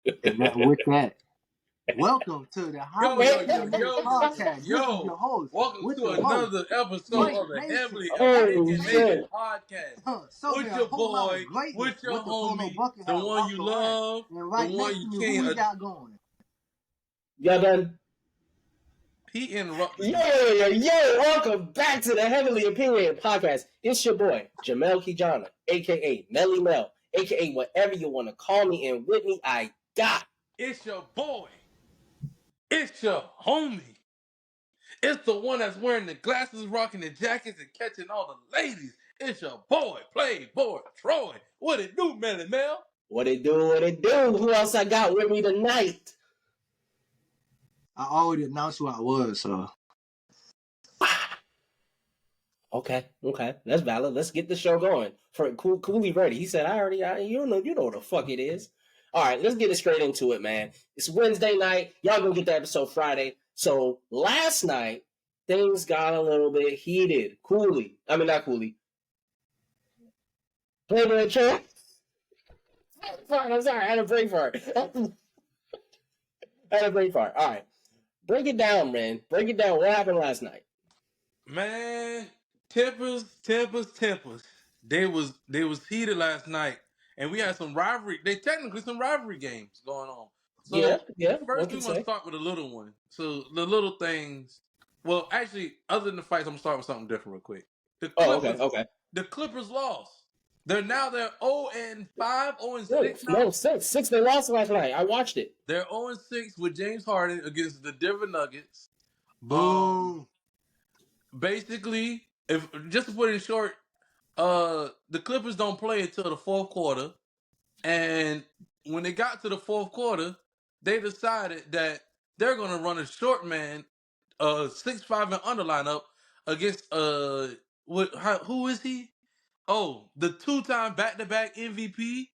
And with that, welcome to the Highly Opinionated Podcast. This is your host. Welcome to another episode Mike of the Mason. Heavily Oh, Opinionated shit. Podcast. So With your boy, with your homie, the one you love, and right the one next you to me, who we can't. got going? Y'all done? He interrupted. Yo, welcome back to the Heavily Opinionated Podcast. It's your boy, Jamel Kijana, a.k.a. Melly Mel, a.k.a. whatever you want to call me, and with me, I got... It's your boy. It's your homie. It's the one that's wearing the glasses, rocking the jackets, and catching all the ladies. It's your boy, Playboy Troy. What it do, Melly Mel? What it do? Who else I got with me tonight? I already announced who I was, so. Okay, that's valid. Let's get the show going. For Cooley ready. He said, you know what the fuck it is. All right, let's get it straight into it, man. It's Wednesday night. Y'all gonna get the episode Friday. So last night, things got a little bit heated. Not Cooley. Playboy Troy. I'm sorry, I had a brain fart. All right. Break it down, man. Break it down. What happened last night? Man, tempers. They was heated last night, and we had some rivalry. Some rivalry games going on. So yeah. First, we're gonna start with a little one. So the little things. Well, actually, other than the fights, I'm gonna start with something different real quick. The Clippers, okay. The Clippers lost. They're 0-5, 0-6 now. No, 6. They lost last night. I watched it. They're 0-6 with James Harden against the Denver Nuggets. Boom. Basically, if just to put it in short, the Clippers don't play until the fourth quarter, and when they got to the fourth quarter, they decided that they're gonna run a short man, 6'5" and under lineup against who is he? Oh, the 2-time back-to-back MVP,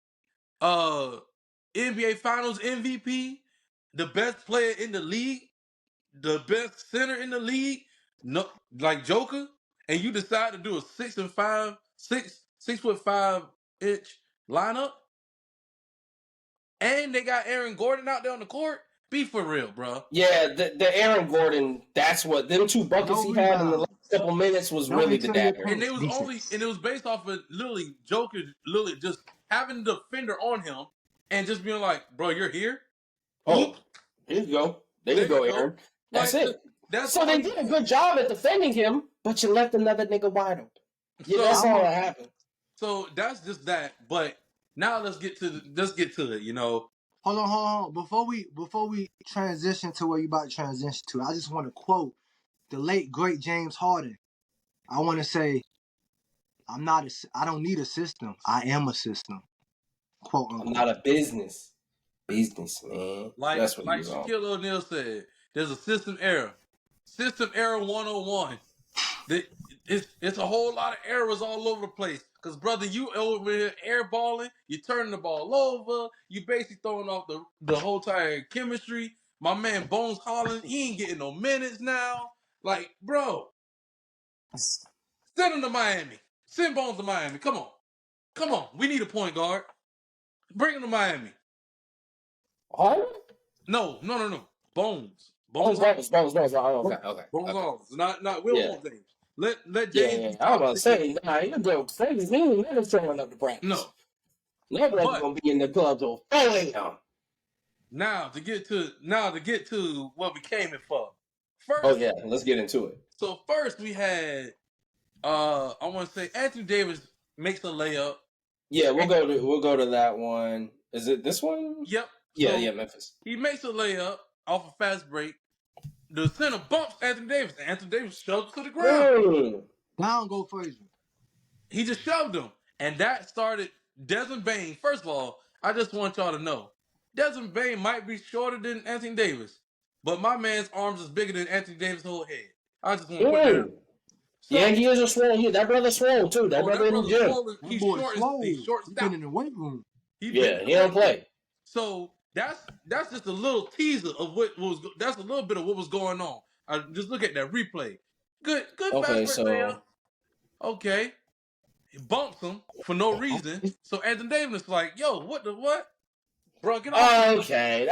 NBA Finals MVP, the best player in the league, the best center in the league, no, like Joker, and you decide to do a 6'5" lineup, and they got Aaron Gordon out there on the court. Be for real, bro. Yeah, the Aaron Gordon. That's what them 2 buckets he had in the last couple minutes was really the dagger. And it was based off of literally Joker, literally just having the defender on him and just being like, bro, you're here. Oh, here you go. There you go, Aaron. That's it. So they did a good job at defending him, but you left another nigga wide open. Yeah, that's all that happened. So that's just that. But now let's get to it. You know. Hold on. Before we transition to where you about to transition to, I just want to quote the late great James Harden. I want to say, I don't need a system. I am a system. Quote unquote. I'm not a business, man. Like Shaquille O'Neal said, there's a system error. System error 101. It's a whole lot of errors all over the place. Because, brother, you over here airballing, you turning the ball over, you basically throwing off the whole entire chemistry. My man Bones Holland, he ain't getting no minutes now. Like, bro, send him to Miami. Send Bones to Miami. Come on. We need a point guard. Bring him to Miami. Harden? No. Bones. Bones. Okay. Bones Holland. Not Will James. Let James. Yeah. I was about to say, you're going crazy. He ain't never showing up to practice. No. Nobody's gonna be in the club till 4 a.m. Now to get to what we came in for. First, let's get into it. So first we had I want to say Anthony Davis makes a layup. Yeah, we'll go to that one. Is it this one? Yep. Yeah, Memphis. He makes a layup off a fast break. The center bumps Anthony Davis, and Anthony Davis shoves to the ground. Down go Frazier. He just shoved him. And that started Desmond Bane. First of all, I just want y'all to know, Desmond Bane might be shorter than Anthony Davis, but my man's arms is bigger than Anthony Davis' whole head. I just want to put that out. So, he is a swole. That brother's swole too. That brother in the gym. He's short. He's been in the weight room. He don't play. So that's just a little teaser of what was. That's a little bit of what was going on. I just look at that replay. Good. Okay, so okay, he bumps him for no reason. So Anthony Davis is like, "Yo, what the what?" Bro, get off me. Okay.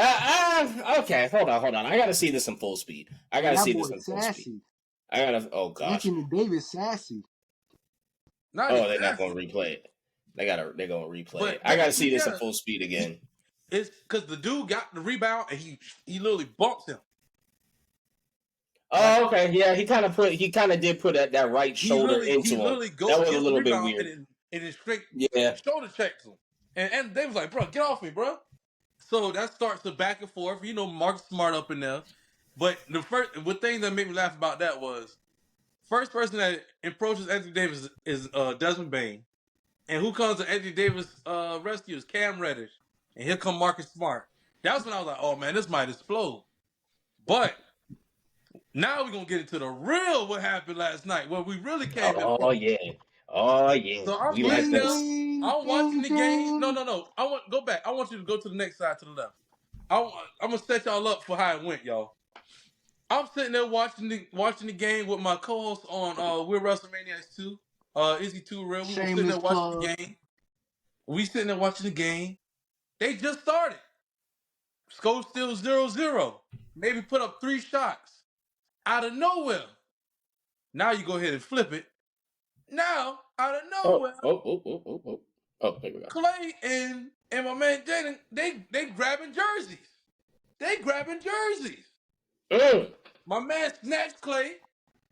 Okay. Hold on. I gotta see this in full speed. I gotta That see boy this in full speed. sassy. I gotta. Oh gosh. Anthony Davis sassy. Not Oh, exactly. they're not gonna replay it. They're gonna replay But it. I gotta basically, see this in yeah, full speed again. it's because the dude got the rebound and he literally bumps him. Like, Oh, okay. Yeah, he kind of did put that right shoulder into he him. literally That goes was a gets the little bit rebound weird. and then straight Yeah. shoulder checks him. And they was like, bro, get off me, bro. So that starts the back and forth. You know, Marcus Smart up in there. But the thing that made me laugh about that was first person that approaches Anthony Davis is Desmond Bain. And who comes to Anthony Davis rescue is Cam Reddish. And here come Marcus Smart. That's when I was like, oh man, this might explode. But now we're gonna get into the real what happened last night, where we really came in. Oh yeah. Oh yeah. So I'm We like sitting there, this. I'm watching the game. No. I want go back. I want you to go to the next side to the left. I'm gonna set y'all up for how it went, y'all. I'm sitting there watching the game with my co-host on We're WrestleManiacs 2. Izzy 2 Real. We were sitting there watching the game. We sitting there watching the game. They just started. Score still 0-0. Maybe put up 3 shots. Out of nowhere. Now you go ahead and flip it. Now, out of nowhere. Oh, there we go. Clay and my man Jaden, they grabbing jerseys. My man snatched Clay.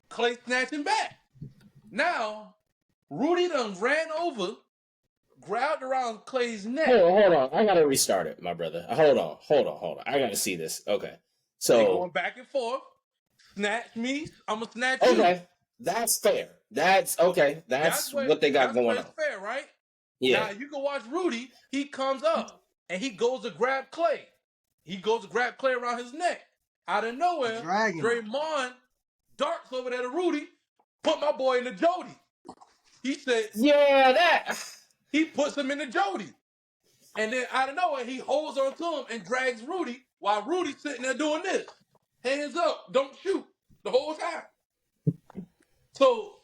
Clay snatched him back. Now, Rudy done ran over, grabbed around Clay's neck. Hold on. I gotta restart it, my brother. Hold on. I gotta see this. Okay. So they going back and forth. Snatch me, I'm gonna snatch you. Okay. That's fair. That's okay. That's what they got going on. Fair, right? Yeah. Now you can watch Rudy. He comes up and he goes to grab Clay. He goes to grab Clay around his neck. Out of nowhere, Draymond darts over there to Rudy. Put my boy in the Jody. He said, "Yeah, that." He puts him in the Jody, and then out of nowhere he holds on to him and drags Rudy while Rudy's sitting there doing this, hands up, don't shoot the whole time. So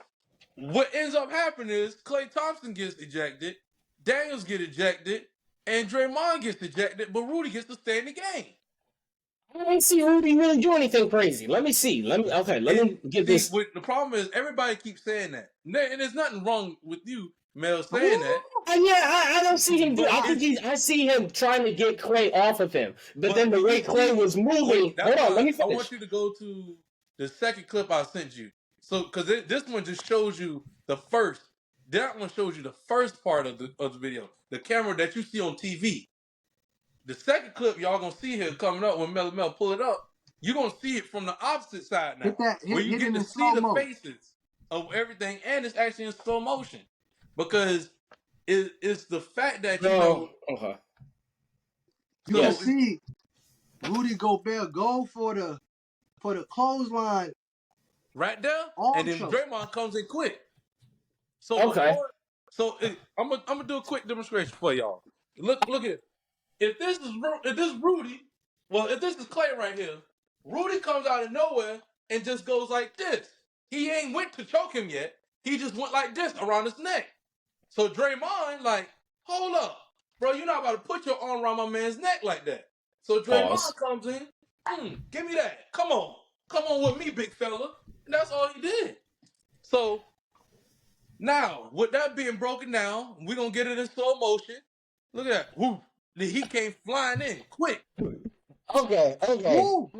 what ends up happening is Klay Thompson gets ejected, Daniels get ejected, and Draymond gets ejected, but Rudy gets to stay in the game. I didn't see Rudy really do anything crazy. Let me see. Let me get this. The problem is everybody keeps saying that, and there's nothing wrong with you, Mel, saying that. I don't see him do. I see him trying to get Clay off of him, but then the way Clay was moving. Hold on, let me finish. I want you to go to the second clip I sent you. So, because this one just shows you the first. That one shows you the first part of the video, the camera that you see on TV. The second clip y'all gonna see here coming up when Mel pull it up. You're gonna see it from the opposite side now, where you get to see the faces of everything, and it's actually in slow motion because it's the fact that Okay. You see Rudy Gobert go for the clothesline right there, and then Draymond comes in quick. So I'm gonna do a quick demonstration for y'all. Look at it. If this is Clay right here, Rudy comes out of nowhere and just goes like this. He ain't went to choke him yet. He just went like this around his neck. So Draymond like, hold up, bro, you're not about to put your arm around my man's neck like that. So Draymond comes in, give me that. Come on with me, big fella. And that's all he did. So now, with that being broken down, we're gonna get it in slow motion. Look at that. Woo. He came flying in quick. Okay. Woo.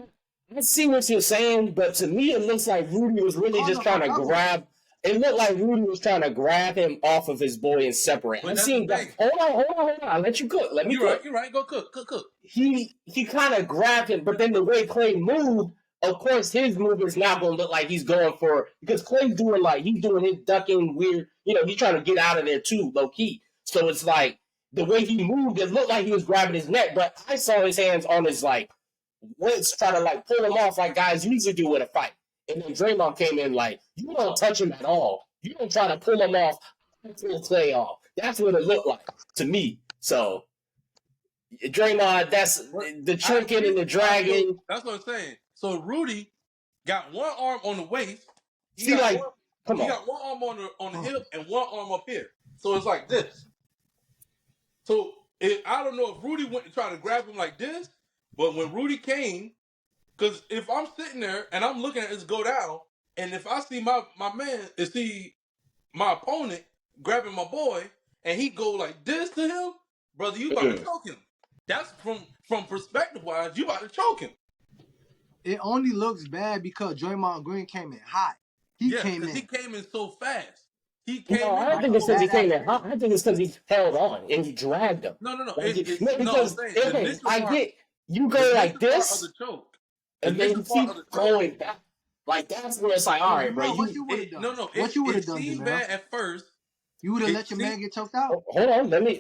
I see what you're saying, but to me it looks like Rudy was really just trying to grab. It looked like Rudy was trying to grab him off of his boy and separate. I'm seeing that. Hold on. I'll let you cook. Let me cook. You're right. Go cook. He kind of grabbed him, but then the way Clay moved, of course, his move is not going to look like he's going for, because Clay's doing his ducking weird. He's trying to get out of there too, low key. So it's like the way he moved, it looked like he was grabbing his neck, but I saw his hands on his wrist trying to pull him off like guys usually do with a fight. And then Draymond came in you don't touch him at all. You don't try to pull him off, pull Clay off. That's what it looked like to me. So, Draymond, that's the tricking and the dragging. That's what I'm saying. So, Rudy got one arm on the waist. He got one arm on the hip and one arm up here. So, it's like this. So, I don't know if Rudy went to try to grab him like this, but when Rudy came, because if I'm sitting there and I'm looking at this go down, and if I see my man and see my opponent grabbing my boy, and he go like this to him, brother, you about to choke him. That's from perspective wise, you about to choke him. It only looks bad because Draymond Green came in hot. He came in so fast. He came No, I don't think it's because he came in hot. I think it's because he held on and he dragged him. No. Because I get you go like this, and then you keep going back. Like that's where it's like, all right, bro. What you would have done? What you would have done? It seemed bad at first. You would have let your man get choked out. Hold on, let me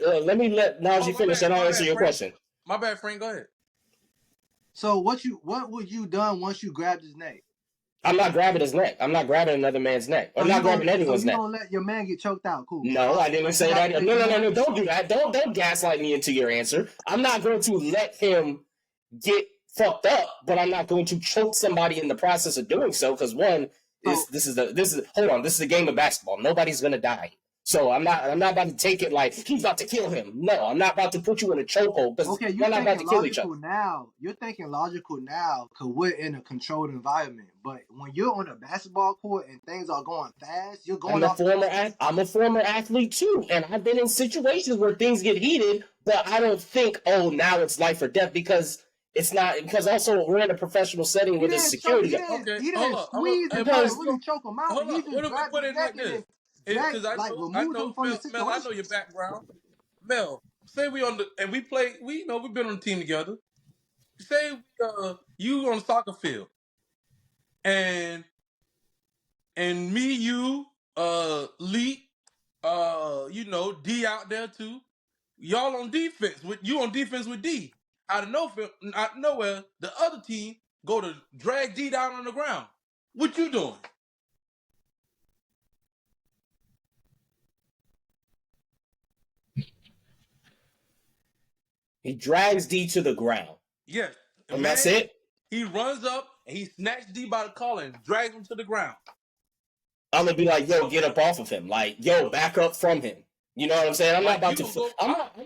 let Najee finish, and I'll answer your question. My bad, Frank. Go ahead. So what would you done once you grabbed his neck? I'm not grabbing his neck. I'm not grabbing another man's neck. I'm not grabbing anyone's neck. You don't let your man get choked out. Cool. No, I didn't say that. No. Don't do that. Don't gaslight me into your answer. I'm not going to let him get fucked up, but I'm not going to choke somebody in the process of doing so. Because this is a game of basketball. Nobody's gonna die. So I'm not about to take it like he's about to kill him. No, I'm not about to put you in a chokehold because we're not about to kill each other. You're thinking logical now because we're in a controlled environment. But when you're on a basketball court and things are going fast, you're going. I'm a former athlete too, and I've been in situations where things get heated. But I don't think, now it's life or death because it's not. Because also we're in a professional setting with a security. He didn't squeeze and really choke him out. Hold on. What if we put it like this? Because I know, Mel, I know your background. Mel, say we on the and we play. We've been on the team together. Say you on the soccer field, and me, you, Lee, D out there too. Y'all on defense with D. Out of nowhere, the other team go to drag D down on the ground. What you doing? He drags D to the ground. Yes. And that's it? He runs up and he snatches D by the collar and drags him to the ground. I'm going to be like, yo, get up off of him. Like, yo, back up from him. You know what I'm saying? I'm not about to... I'm not,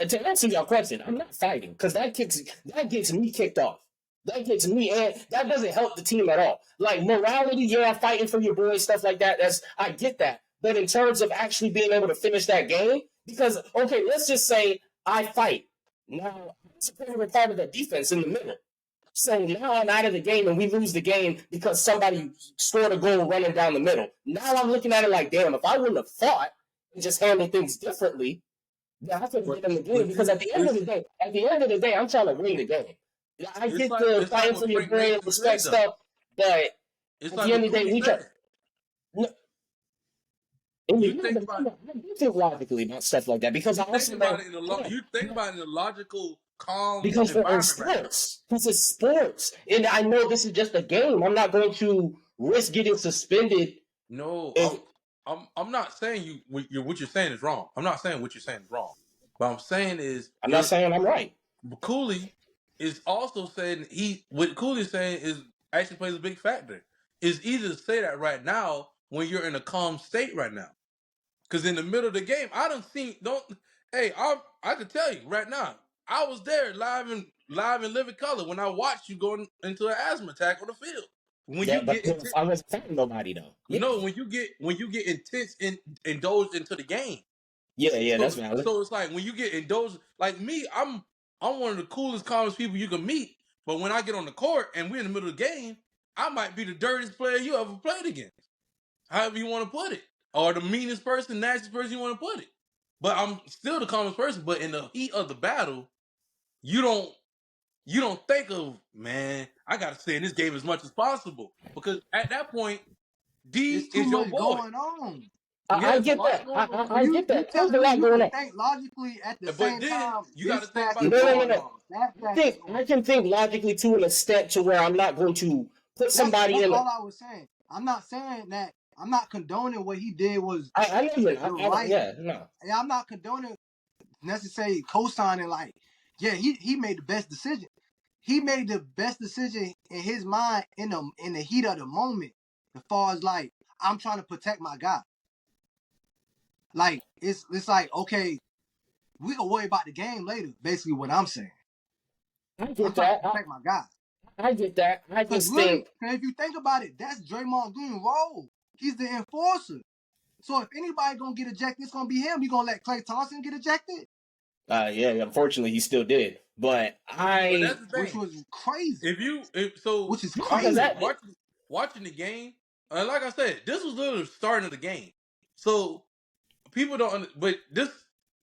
to answer your question, I'm not fighting because that gets me kicked off. That gets me, and that doesn't help the team at all. Like, morality, yeah, fighting for your boys, stuff like that, I get that. But in terms of actually being able to finish that game, because, okay, let's just say I fight. Now, it's a pretty part of the defense in the middle. So now I'm out of the game and we lose the game because somebody scored a goal running down the middle. Now I'm looking at it like, damn, if I wouldn't have fought and just handled things differently, then I couldn't get in the game. Because at the end of the day, I'm trying to win the game. I get the fighting for your brain, respect stuff, but at the end of the day, we try. And you think logically about stuff like that because I also you think about it in a logical, calm because for sports, this is sports, and I know this is just a game. I'm not going to risk getting suspended. No, I'm not saying what you're saying is wrong. I'm not saying what you're saying is wrong. What I'm saying is I'm not saying I'm right. Cooley is also saying what Cooley is saying is actually plays a big factor. It's easy to say that right now when you're in a calm state right now. Because in the middle of the game, I can tell you right now, I was there live in living color when I watched you going into an asthma attack on the field. I wasn't fighting nobody though. Yeah. No, when you get intense and indulged into the game. Yeah, that's valid. So it's like when you get indulged, like me, I'm one of the coolest, calmest people you can meet. But when I get on the court and we're in the middle of the game, I might be the dirtiest player you ever played against. However you want to put it. Or the meanest person, nastiest person you want to put it. But I'm still the calmest person. But in the heat of the battle, you don't think of, man, I got to stay in this game as much as possible. Because at that point, D is your boy. Going on. I get that. I get that. There's a lot going on. Think logically at the same time. You got to think about I can think logically to an extent to where I'm not going to put somebody in. That's all I was saying. I'm not saying that. I'm not condoning what he did was. I know you. No. I'm not condoning necessarily co-signing like, yeah, he made the best decision. He made the best decision in his mind in the heat of the moment. As far as like, I'm trying to protect my guy. Like it's like, okay, We can worry about the game later. Basically, what I'm saying. I I'm get trying that. to protect my guy. I get that. I Because just really, think, if you think about it, that's Draymond Green's role. He's the enforcer. So if anybody gonna get ejected, it's gonna be him. You gonna let Klay Thompson get ejected? yeah, unfortunately, he still did. But But that's the Which thing. was crazy. Which is because crazy. that, Watching the game, like I said, this was literally the starting of the game. So people don't, but this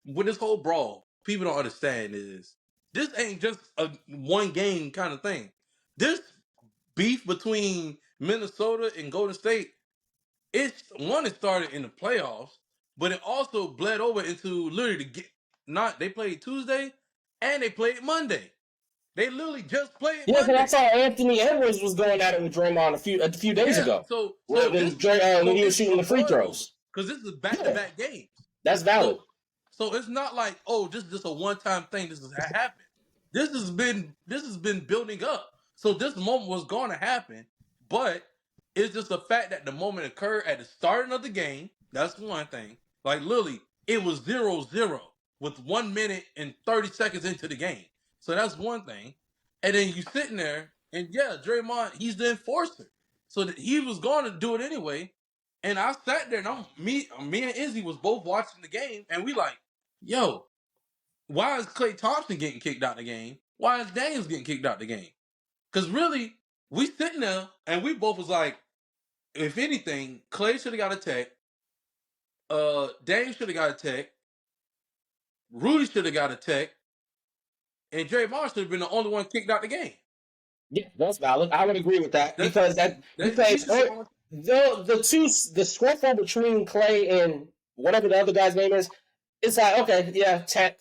with this whole brawl, people don't understand is this ain't just a one game kind of thing. This beef between Minnesota and Golden State, it started in the playoffs, but it also bled over into literally not they played Tuesday and they played Monday. They literally just played yeah, because I Monday. saw Anthony Edwards was going at it with Draymond a few days Yeah, ago. so When this when he was it's shooting the free throws. because this is back to back games. That's valid. So it's not like, oh, this is just a one time thing. This has happened. This has been building up. So this moment was going to happen, but it's just the fact that the moment occurred at the starting of the game. That's one thing. Like literally, it was 0-0 with 1 minute and 30 seconds into the game. So that's one thing. And then you sitting there, and yeah, Draymond, he's the enforcer. So he was going to do it anyway. And I sat there, and me and Izzy was both watching the game, and we like, yo, why is Klay Thompson getting kicked out the game? Why is Daniels getting kicked out the game? Because really, we sitting there, and we both was like, if anything, Klay should have got a tech. Daniels should have got a tech. Rudy should have got a tech. And Draymond should have been the only one kicked out the game. Yeah, that's valid. I would agree with that because the scuffle between Klay and whatever the other guy's name is, it's like, okay, yeah, tech.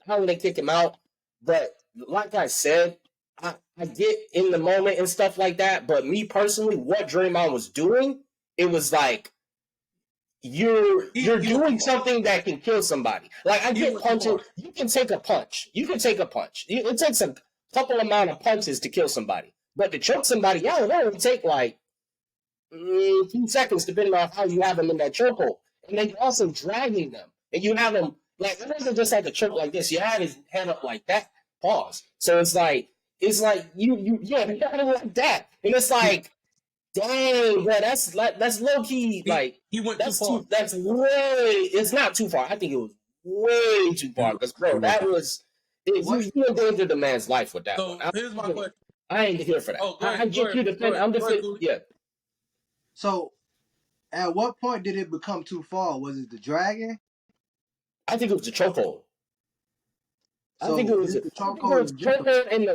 How would they kick him out? But like I said, I get in the moment and stuff like that. But me personally, what Draymond was doing, it was like you're doing something that can kill somebody. Like I get punching. You can take a punch. It takes a couple amount of punches to kill somebody. But to choke somebody out, that would take like a few seconds, depending on how you have them in that chokehold. And then you're also dragging them. And you have them, like, it wasn't just like a choke like this. You had his head up like that. Pause. So it's like you got it like that. And it's like, dang, bro, that's low key, like, he went too far. That's way, it's not too far. I think it was way too far. Because, bro, that was, you endangered the man's life with that one. Here's my question. I ain't here for that. Oh, I get you defending. I'm defending. Yeah. So, at what point did it become too far? Was it the dragon? I think it was the chokehold. So I think it was the chokehold, and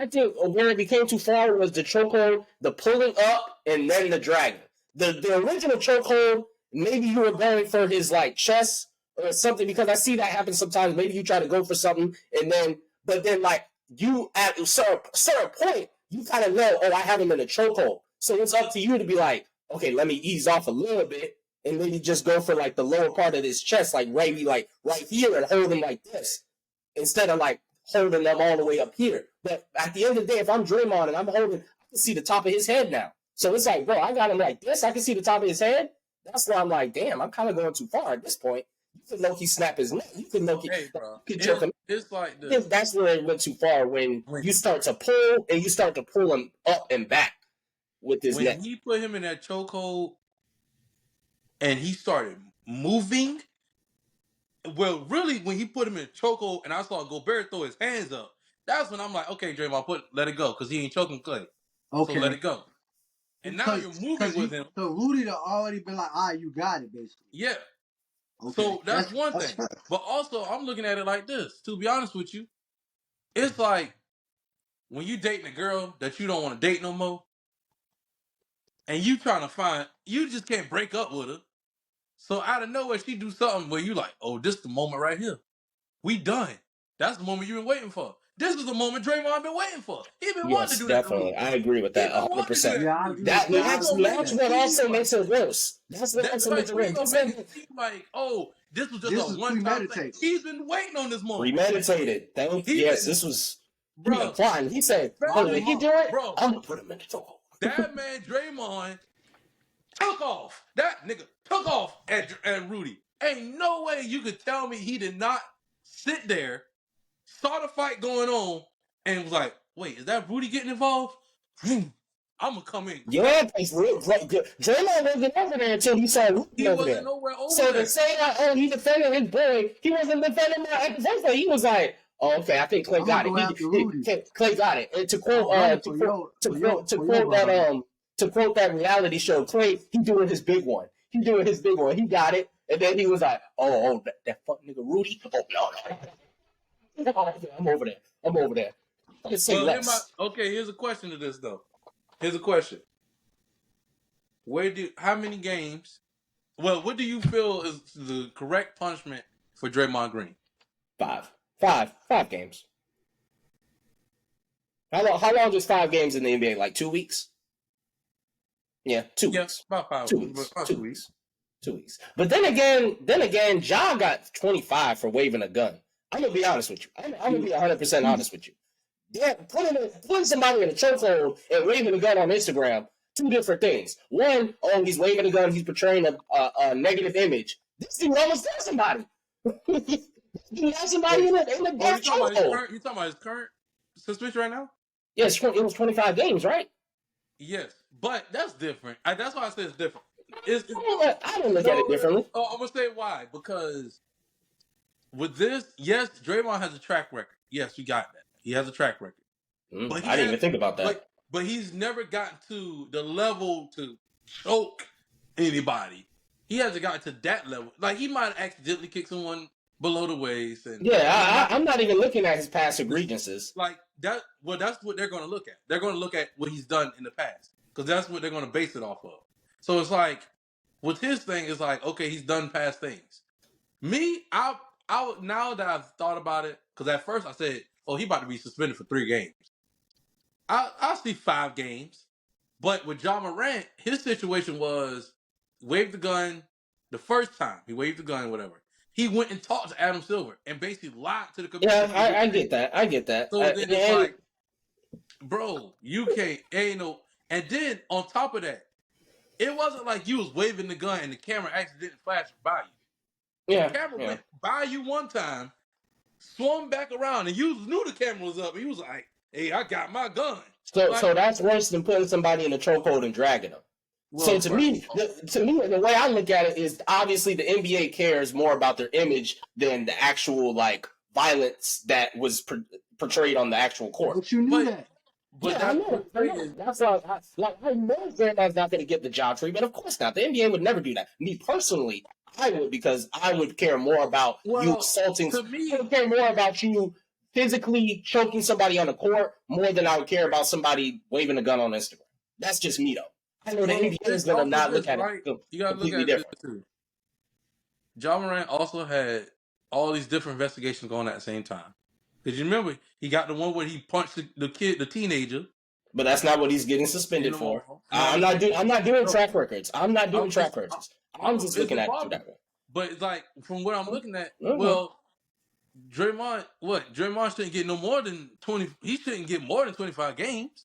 I think where it became too far was the chokehold, the pulling up, and then the dragon. The original chokehold, maybe you were going for his like chest or something, because I see that happen sometimes. Maybe you try to go for something, but then like you at a certain point, you kind of know, oh, I have him in a chokehold. So it's up to you to be like, okay, let me ease off a little bit, and maybe just go for like the lower part of his chest, like maybe like right here, and hold him like this, instead of like holding them all the way up here. But at the end of the day, if I'm Draymond and I'm holding, I can see the top of his head now. So it's like, bro, I got him like this. I can see the top of his head. That's why I'm like, damn, I'm kind of going too far at this point. You can low-key snap his neck. You can low-key jerk him. It's like this. I think that's where it went too far, when you start to pull, and you start to pull him up and back with his neck. When he put him in that chokehold and he started moving, well, really, when he put him in a chokehold and I saw Gobert throw his hands up, that's when I'm like, okay, Draymond, let it go, because he ain't choking Klay. Okay. So let it go. And now you're moving with him. So Rudy done already been like, all right, you got it, basically. Yeah. Okay. So that's one thing. Fair. But also, I'm looking at it like this. To be honest with you, it's like when you dating a girl that you don't want to date no more, and you trying to find, you just can't break up with her. So out of nowhere, she do something where you like, oh, this is the moment right here. We done. That's the moment you've been waiting for. This is the moment Draymond been waiting for. He been wanting to do that. Definitely. I agree with that 100%. Yeah, that's what also makes it worse. That's what also makes it worse. Like, oh, this was just a one-time thing. He's been waiting on this moment. Premeditated. Yes, this was plotting. He said, oh, did he do it? Bro, I'm going to put him in the chokehold. That man Draymond took off. That nigga took off at Rudy. Ain't no way you could tell me he did not sit there, saw the fight going on, and was like, "Wait, is that Rudy getting involved? I'm gonna come in." Yeah, Draymond wasn't over there until he saw Rudy He over wasn't there. nowhere over So there. to say that, oh, he defended his boy, he wasn't defending that at the first place. He was like, oh, okay, I think Clay I'm got gonna it. go after Rudy. Clay got it. And to quote, I'm running for your brother. to quote that reality show, Clay, he doing his big one. He doing his big one. He got it, and then he was like, oh, that fuck nigga Rudy. Oh no, I'm over there. Let's say less. Here's a question to this though. Here's a question. How many games? Well, what do you feel is the correct punishment for Draymond Green? 5 games. How long is 5 games in the NBA? Like 2 weeks? Yeah, 2 weeks. About 5 weeks. About 2 weeks. 2 weeks. But then again, Ja got 25 for waving a gun. I'm gonna be honest with you. I'm gonna be 100% honest with you. Yeah, putting somebody in a chokehold and waving a gun on Instagram, 2 different things. One, oh, he's waving a gun, he's portraying a negative image. This dude almost killed somebody. He had somebody in the damn chokehold. You talking about his current suspension right now? Yes, it was 25 games, right? Yes, but that's different. That's why I said it's different. I don't look at it differently. Oh, I'm gonna say why. Because with this, yes, Draymond has a track record. Yes, you got that. He has a track record. But I didn't even think about that. But he's never gotten to the level to choke anybody. He hasn't gotten to that level. Like, he might have accidentally kicked someone below the waist. And I'm not even looking at his past egregiouses. Like that. Well, that's what they're going to look at. They're going to look at what he's done in the past, because that's what they're going to base it off of. So it's like, with his thing, it's like, okay, he's done past things. Me, I now that I've thought about it, because at first I said, oh, he about to be suspended for 3 games. I'll see 5 games. But with Ja Morant, his situation was waved the gun the first time. He waved the gun, whatever. He went and talked to Adam Silver and basically lied to the commissioner. Yeah, I get that. So then it's like, bro, you ain't no. And then on top of that, it wasn't like you was waving the gun and the camera accidentally flashed by you. Yeah, the camera went by you one time, swung back around, and you knew the camera was up. And he was like, "Hey, I got my gun." So that's worse than putting somebody in a chokehold and dragging them. Well, so to me, the way I look at it is obviously the NBA cares more about their image than the actual violence that was portrayed on the actual court. But you knew that. But yeah, I know. That's I know Draymond's not going to get the job treatment. Of course not. The NBA would never do that. Me personally, I would, because I would care more about you assaulting. To me, I would care more about you physically choking somebody on the court more than I would care about somebody waving a gun on Instagram. That's just me, though. I know the NBA is going to not look at it. You got to look at it too. Ja Morant also had all these different investigations going at the same time. Because you remember, he got the one where he punched the teenager. But that's not what he's getting suspended for. I'm not doing track records. I'm not doing track records. I'm just looking at it that way. But it's like, from what I'm looking at, well, Draymond shouldn't get no more than 20. He shouldn't get more than 25 games.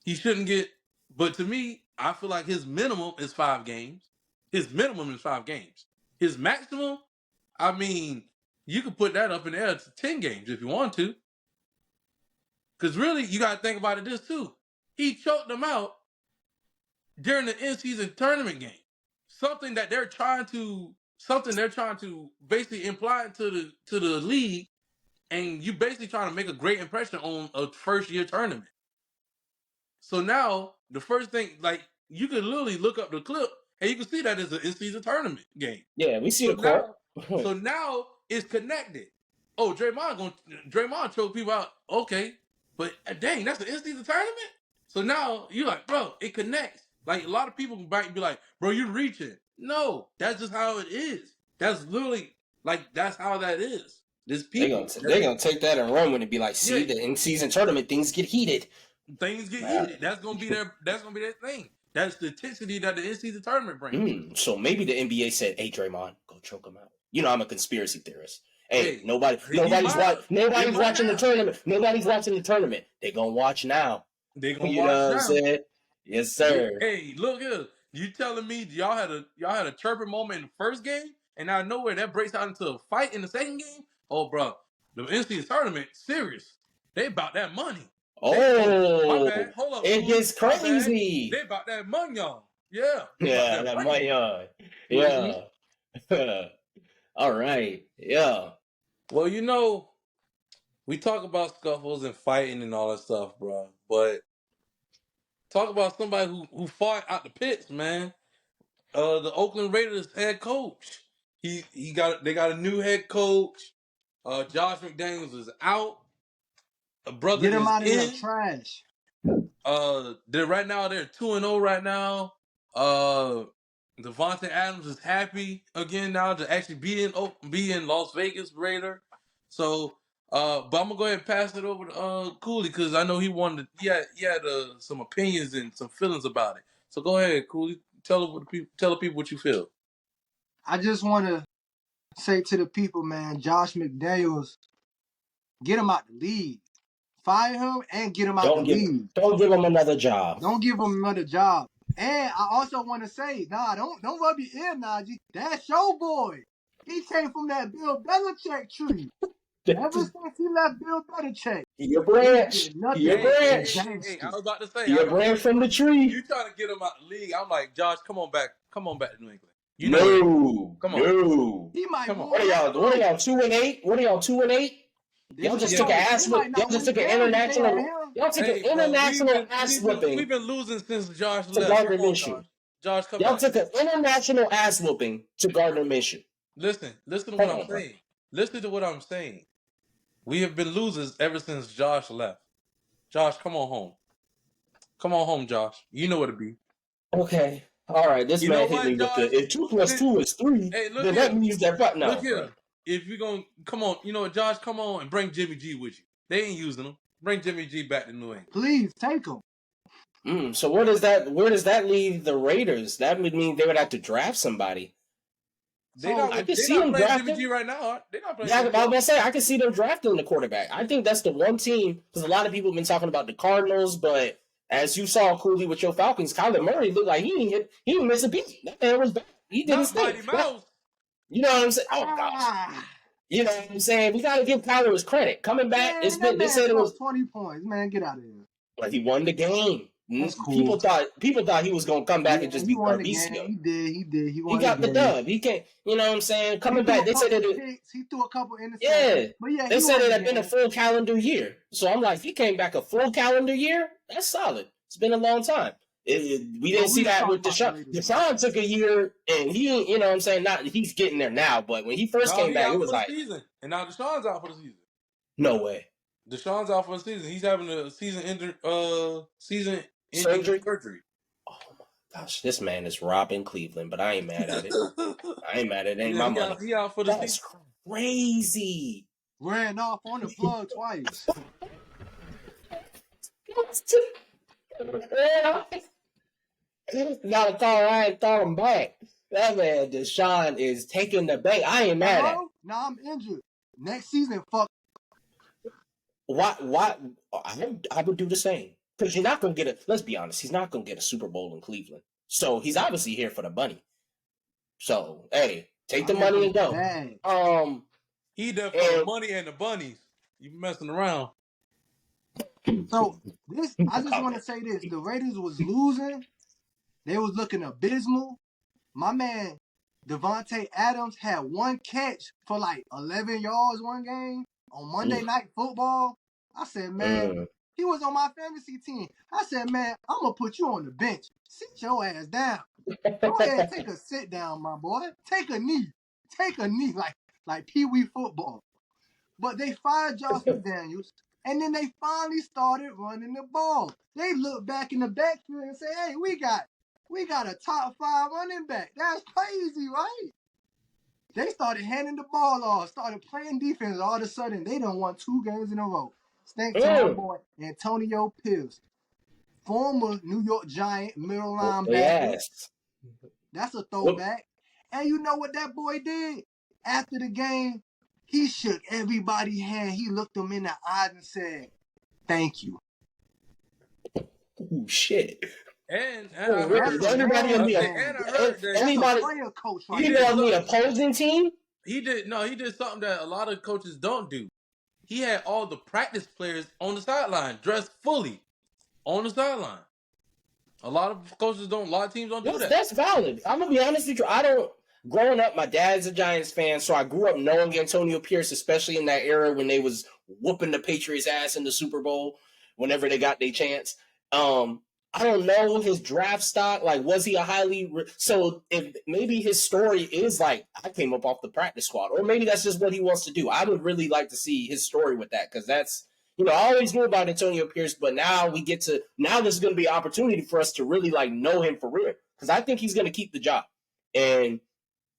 He shouldn't get. But to me, I feel like his minimum is 5 games. His minimum is 5 games. His maximum, I mean, you could put that up in the air to 10 games if you want to. Because really, you got to think about it this too. He choked them out during the in-season tournament game. Something they're trying to basically imply to the league, and you basically trying to make a great impression on a first-year tournament. So now, the first thing, you can literally look up the clip, and you can see that it's an in-season tournament game. Yeah, we see the court. So now it's connected. Oh, Draymond choked people out. Okay, but dang, that's an in-season tournament. So now you're like, bro, it connects. Like, a lot of people might be like, bro, you're reaching. No, that's just how it is. That's literally that's how that is. There's people. They're gonna take that and run with it and be like, see, the in-season tournament things get heated. Things get heated. That's gonna be their thing. That's the intensity that the in-season tournament brings. So maybe the NBA said, "Hey, Draymond, go choke him out." You know, I'm a conspiracy theorist. Hey, nobody's watching the tournament. Nobody's watching the tournament. They gonna watch now. They gonna watch now. What I'm saying? Yes, sir. Hey, look here. You telling me y'all had a chirping moment in the first game, and out of nowhere that breaks out into a fight in the second game? Oh, bro, the NCAA tournament, serious. They about that money. My Oh, bad. Hold up, it Cooley. gets My bad. crazy. They about that money, y'all. Yeah. They about Yeah, that money. money. Yeah. All right. Yeah. Well, you know, we talk about scuffles and fighting and all that stuff, bro. But talk about somebody who fought out the pits, man. The Oakland Raiders head coach. They got a new head coach. Josh McDaniels is out. A brother Get him is out of here, in. trash. They're 2-0 right now. Devontae Adams is happy again now to actually be in Las Vegas Raider. So, but I'm gonna go ahead and pass it over to Cooley because I know he had some opinions and some feelings about it. So go ahead, Cooley. Tell the people what you feel. I just want to say to the people, man, Josh McDaniels, get him out the league. Fire him and get him out the league. Don't give him another job. Don't give him another job. And I also want to say, don't rub your in, Najee. That's your boy. He came from that Bill Belichick tree. Ever since he left Bill Belichick, Your branch. he did nothing. Your branch. Hey, I was about to say, Your branch from the tree. You trying to get him out the league? I'm like, Josh, come on back to New England. You No. know come on. No. He might. Come on. What are y'all 2-8? What are y'all 2-8? Y'all just took an ass whipping. Y'all just took an international. Y'all took an international ass whipping. We've been losing since Josh to left. Gardner Minshew. Josh, come Y'all back. took an international ass whooping to Gardner Minshew. Listen to what I'm saying. Listen to what I'm saying. We have been losers ever since Josh left. Josh, come on home. Come on home, Josh. You know what it be. Okay. All right. This man hit me with the if 2 + 2 is 3, then let me use that button. Look here. If you're going to come on, you know what, Josh, come on and bring Jimmy G with you. They ain't using him. Bring Jimmy G back to New England. Please take him. So where does that leave the Raiders? That would mean they would have to draft somebody. I can see them drafting Jimmy G right now. They're not playing. Yeah, I was gonna say I can see them drafting the quarterback. I think that's the one team because a lot of people have been talking about the Cardinals, but as you saw Cooley with your Falcons, Kyler Murray looked like he didn't miss a beat. That man was back. He did his thing. You know what I'm saying? Oh gosh. You know what I'm saying? We gotta give Kyler his credit. Coming back, they said it was 20 points. Man, get out of here. But he won the game. That's cool. People thought he was gonna come back and just be Garbisio. He did. He got the dub. He can't. You know what I'm saying? Coming back, they said that he threw a couple interceptions. Yeah, but yeah, they said it had been a full calendar year. So I'm like, he came back a full calendar year. That's solid. It's been a long time. We didn't see that with Deshaun. Deshaun took a year, and he, you know what I'm saying? Not he's getting there now, but when he first came back, it was like season. And now Deshaun's out for the season. No way. Deshaun's out for the season. He's having a season surgery. Oh my gosh, this man is robbing Cleveland, but I ain't mad at it. Ain't my money. He out for the That's season. Crazy. Ran off on the plug twice. Gotta call Ryan, call him back. That man Deshaun is taking the bait. I ain't mad at it. Nah, I'm injured. Next season, fuck. Why? I would do the same. Because you're not going to get let's be honest, he's not going to get a Super Bowl in Cleveland. So he's obviously here for the money. So, hey, take the money and go. He there for the money and the bunnies. You messing around. So, I just want to say this. The Raiders was losing. They was looking abysmal. My man, Devontae Adams, had one catch for like 11 yards one game on Monday Night Football. I said, man, he was on my fantasy team. I said, man, I'm going to put you on the bench. Sit your ass down. Go ahead, take a sit down, my boy. Take a knee. Like Pee Wee football. But they fired Josh McDaniels, and then they finally started running the ball. They looked back in the backfield and said, hey, we got a top 5 running back. That's crazy, right? They started handing the ball off, started playing defense. All of a sudden, they done won 2 games in a row. Thanks to my boy, Antonio Pierce, former New York Giant middle linebacker. Yes. That's a throwback. And you know what that boy did? After the game, he shook everybody's hand. He looked them in the eyes and said, thank you. Oh, shit. And everybody on the opposing team? he did something that a lot of coaches don't do. He had all the practice players on the sideline, dressed fully on the sideline. A lot of coaches don't. A lot of teams don't do that. That's valid. I'm gonna be honest with you. I don't. Growing up, my dad's a Giants fan, so I grew up knowing Antonio Pierce, especially in that era when they was whooping the Patriots' ass in the Super Bowl whenever they got their chance. I don't know his draft stock. Like, was he a so if maybe his story is like, I came up off the practice squad, or maybe that's just what he wants to do. I would really like to see his story with that, because that's, I always knew about Antonio Pierce, but now this is going to be an opportunity for us to really like know him for real, because I think he's going to keep the job. And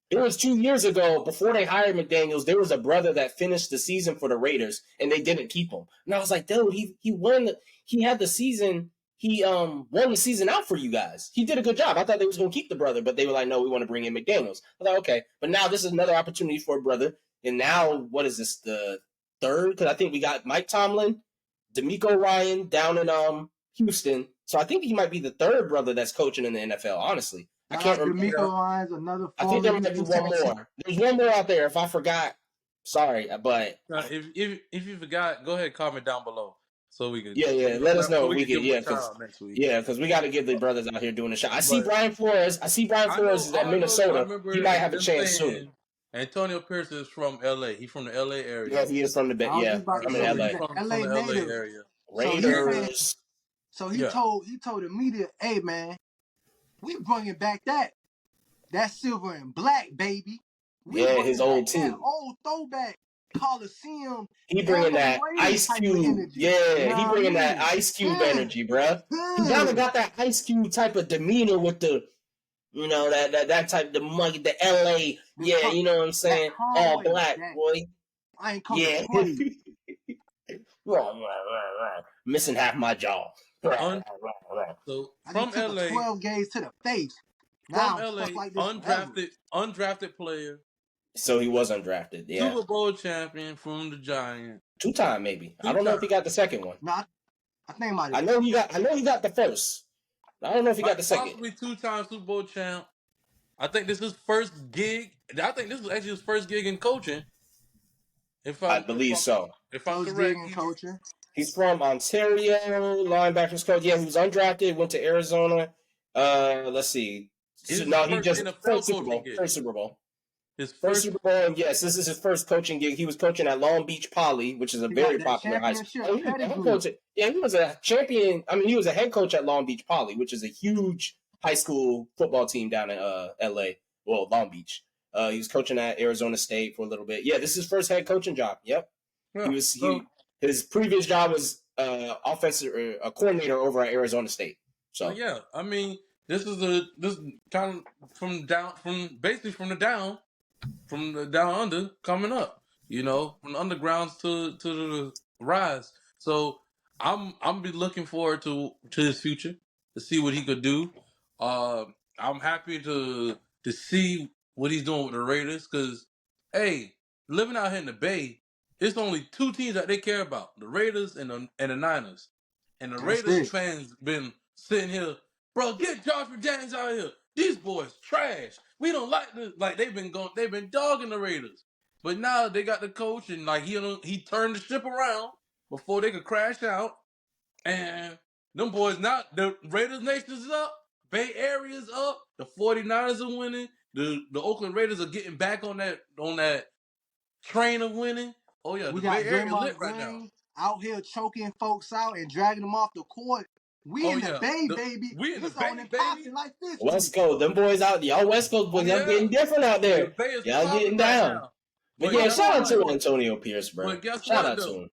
it was 2 years ago, before they hired McDaniels, there was a brother that finished the season for the Raiders, and they didn't keep him. And I was like, dude, he won. He had the season. He won the season out for you guys. He did a good job. I thought they was going to keep the brother, but they were like, no, we want to bring in McDaniels. I thought, okay. But now this is another opportunity for a brother. And now, what is this, the third? Because I think we got Mike Tomlin, DeMeco Ryan down in Houston. So I think he might be the third brother that's coaching in the NFL, honestly. I can't remember. DeMeco Ryans, another. I think there might be one more. There's one more out there. If I forgot, sorry, but if you forgot, go ahead, comment down below so we can. Yeah. Let us know. We can, next week. Because we got to get the brothers out here doing the shot. I see Brian Flores is at Minnesota. He might have a chance soon. Antonio Pierce is from LA. He's from the LA area. Yeah, he is from the yeah. I'm in LA. From the LA area. Raiders. So he told the media, "Hey man, we bringing back that silver and black, baby. His old team. Old throwback Coliseum. He bringing that Ice Cube. Yeah, he bringing that Ice Cube energy, bruh. He kind of got that Ice Cube type of demeanor with the, that type, the monkey, the LA. Yeah, you know what I'm saying? All black, boy. I ain't coming to play. Missing half my jaw. So from LA, 12 gauge to the face. From LA, undrafted player. So he was undrafted. Yeah. Super Bowl champion from the Giants. 2-time maybe. I don't know if he got the second one. No, I think I know he got the first. I don't know if he got the second. Possibly 2-time Super Bowl champ. I think this is his first gig. I think this was actually his first gig in coaching. I believe so. If I'm correct, coaching. He's from Ontario, linebackers coach. Yeah, he was undrafted, went to Arizona. Let's see. He just first Super Bowl. His first Super Bowl, and yes, this is his first coaching gig. He was coaching at Long Beach Poly, which is a very popular high school. He was a champion. I mean, he was a head coach at Long Beach Poly, which is a huge high school football team down in LA. Well, Long Beach. He was coaching at Arizona State for a little bit. Yeah, this is his first head coaching job. Yep. Yeah. His previous job was offensive coordinator over at Arizona State. So yeah, I mean, this kind of from the down under coming up. From the undergrounds to the rise. So I'm be looking forward to his future, to see what he could do. I'm happy to see what he's doing with the Raiders, because hey, living out here in the Bay, it's only two teams that they care about: the Raiders and the Niners. And the Raiders fans been sitting here, bro, get Josh McDaniels out of here. These boys trash. We don't like this. Like they've been dogging the Raiders. But now they got the coach, and like he turned the ship around before they could crash out. And them boys now, the Raiders Nation is up, Bay Area's up, the 49ers are winning, the Oakland Raiders are getting back on that train of winning. Oh yeah, we got Bay Area lit right now. Out here choking folks out and dragging them off the court. We in the Bay, baby. We in the Bay, baby. Like this. West Coast, them boys out. Y'all West Coast boys, y'all getting different out there. Y'all getting down. But yeah, shout out to Antonio Pierce, bro. Shout out to him.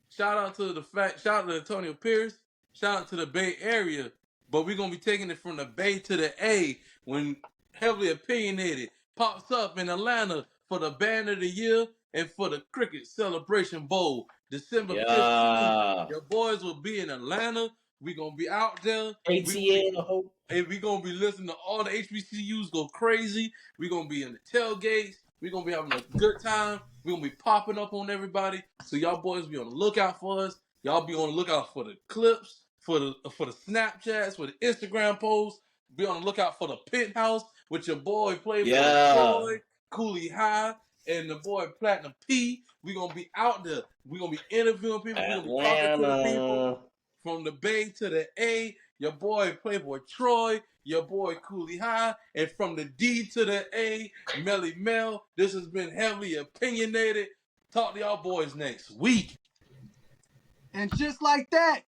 Shout out to Antonio Pierce. Shout out to the Bay Area. But we're gonna be taking it from the Bay to the A when Heavily Opinionated pops up in Atlanta for the Band of the Year and for the Cricket Celebration Bowl, December 15th. Your boys will be in Atlanta. We're going to be out there. ATL. And we're going to be listening to all the HBCUs go crazy. We're going to be in the tailgates. We're going to be having a good time. We're going to be popping up on everybody. So y'all boys be on the lookout for us. Y'all be on the lookout for the clips, for the Snapchats, for the Instagram posts. Be on the lookout for the penthouse with your boy Playboy Troy. Cooley High, and the boy Platinum P. We gonna be out there. We gonna be interviewing people. We gonna be talking to the people Atlanta. from the Bay to the A. Your boy Playboy Troy, your boy Cooley High, and from the D to the A, Melly Mel. This has been heavily opinionated. Talk to y'all boys next week. And just like that,